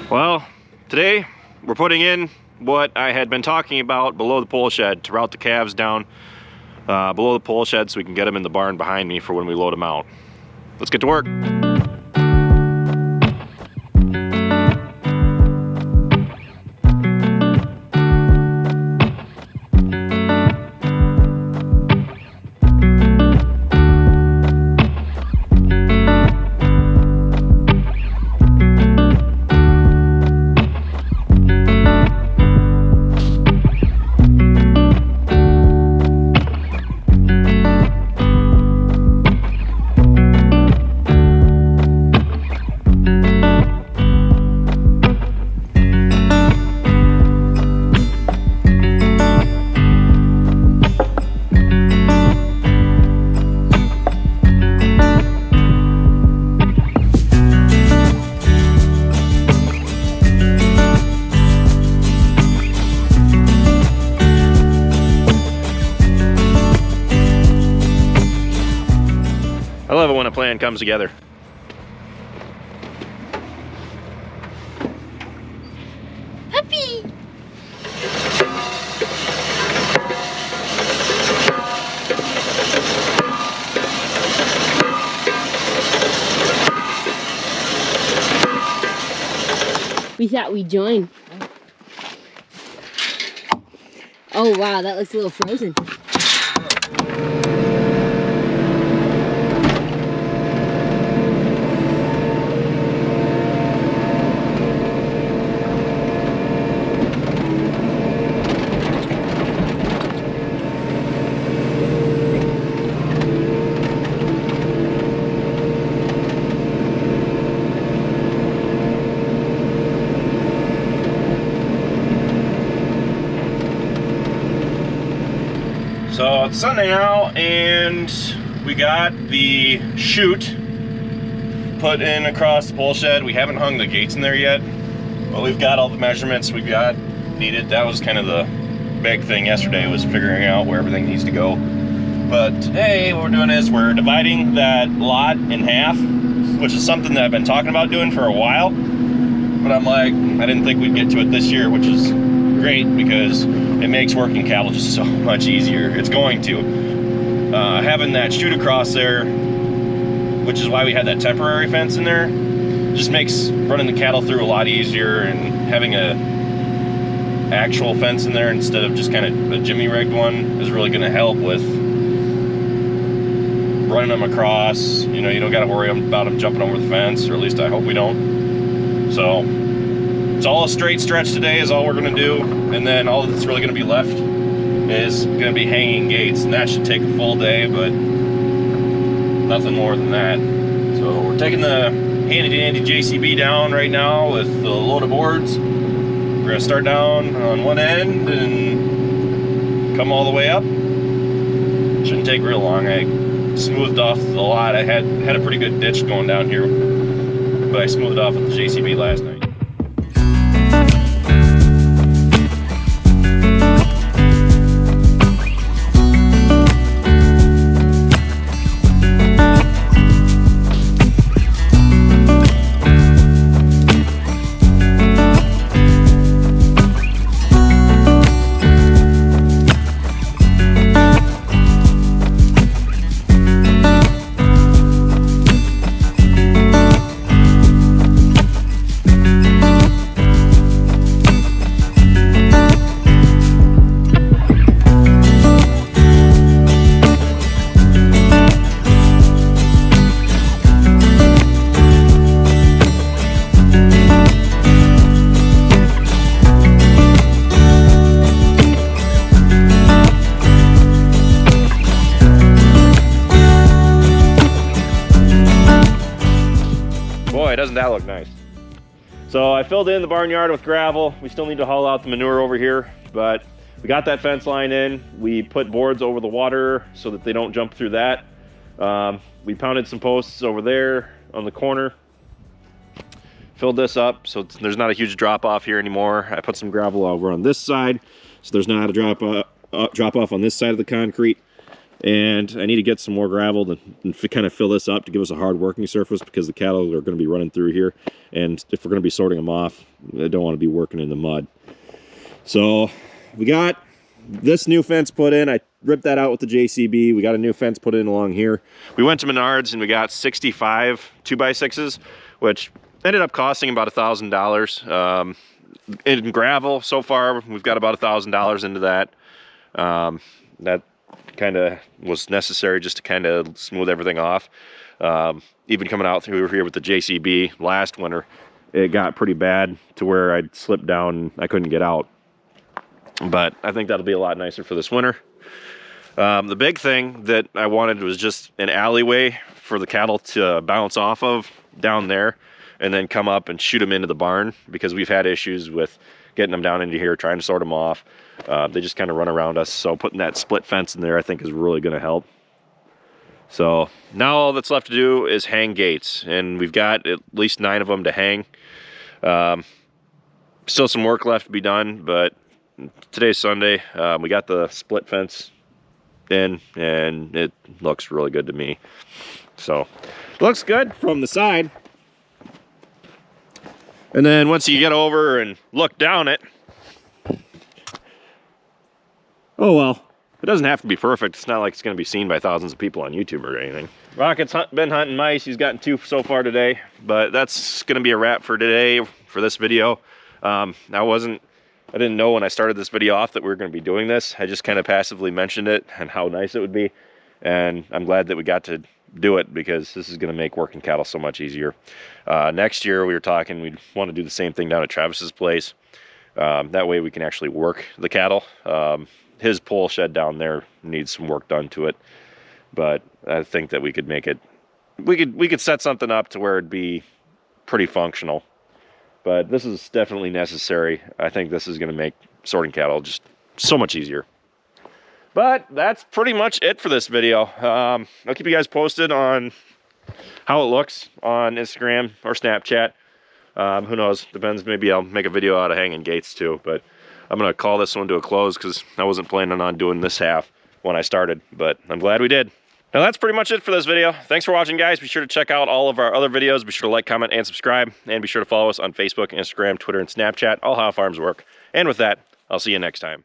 Well, today we're putting in what I had been talking about below the pole shed to route the calves down below the pole shed so we can get them in the barn behind me for when we load them out. Let's get to work. I love it when a plan comes together. Puppy! We thought we'd join. Oh wow, that looks a little frozen. So it's Sunday now, and we got the chute put in across the pole shed. We haven't hung the gates in there yet, but we've got all the measurements we got needed. That was kind of the big thing yesterday, was figuring out where everything needs to go. But today what we're doing is we're dividing that lot in half, which is something that I've been talking about doing for a while. But I'm like, I didn't think we'd get to it this year, which is great because it makes working cattle just so much easier. It's going to. Having that chute across there, which is why we had that temporary fence in there, just makes running the cattle through a lot easier, and having a actual fence in there instead of just kind of a jimmy rigged one is really going to help with running them across. You know, you don't got to worry about them jumping over the fence, or at least I hope we don't. So it's all a straight stretch today is all we're going to do, and then all that's really going to be left is going to be hanging gates, and that should take a full day, but nothing more than that. So we're taking the handy-dandy JCB down right now with the load of boards. We're going to start down on one end and come all the way up. Shouldn't take real long. I smoothed off the lot. I had a pretty good ditch going down here, but I smoothed off with the JCB last night. Boy, doesn't that look nice. So I filled in the barnyard with gravel. We still need to haul out the manure over here, but we got that fence line in. We put boards over the water so that they don't jump through that. We pounded some posts over there on the corner. Filled this up so there's not a huge drop off here anymore. I put some gravel over on this side so there's not a drop off on this side of the concrete. And I need to get some more gravel and kind of fill this up to give us a hard working surface, because the cattle are going to be running through here. And if we're going to be sorting them off, I don't want to be working in the mud. So we got this new fence put in. I ripped that out with the JCB. We got a new fence put in along here. We went to Menards and we got 65 2x6s, which ended up costing about $1,000. In gravel so far, we've got about $1,000 into that. That kind of was necessary just to kind of smooth everything off. Even coming out through here with the JCB last winter, it got pretty bad to where I'd slipped down and I couldn't get out. But I think that'll be a lot nicer for this winter. The big thing that I wanted was just an alleyway for the cattle to bounce off of down there and then come up and shoot them into the barn, because we've had issues with getting them down into here, trying to sort them off. They just kind of run around us. So putting that split fence in there, I think, is really going to help. So now all that's left to do is hang gates, and we've got at least 9 of them to hang. Still some work left to be done, but today's Sunday. We got the split fence in, and it looks really good to me. So looks good from the side. And then once you get over and look down it, oh well, it doesn't have to be perfect. It's not like it's going to be seen by thousands of people on YouTube or anything. Rocket's been hunting mice. He's gotten 2 so far today, but that's going to be a wrap for today, for this video. I didn't know when I started this video off that we were going to be doing this. I just kind of passively mentioned it and how nice it would be. And I'm glad that we got to do it, because this is going to make working cattle so much easier. Next year we were talking, we'd want to do the same thing down at Travis's place. That way we can actually work the cattle. His pole shed down there needs some work done to it, but I think that we could make it, we could set something up to where it'd be pretty functional. But this is definitely necessary. I think this is going to make sorting cattle just so much easier. But that's pretty much it for this video. I'll keep you guys posted on how it looks on Instagram or Snapchat. Who knows? Depends. Maybe I'll make a video out of hanging gates too. But I'm going to call this one to a close, because I wasn't planning on doing this half when I started. But I'm glad we did. Now that's pretty much it for this video. Thanks for watching, guys. Be sure to check out all of our other videos. Be sure to like, comment, and subscribe. And be sure to follow us on Facebook, Instagram, Twitter, and Snapchat, all how farms work. And with that, I'll see you next time.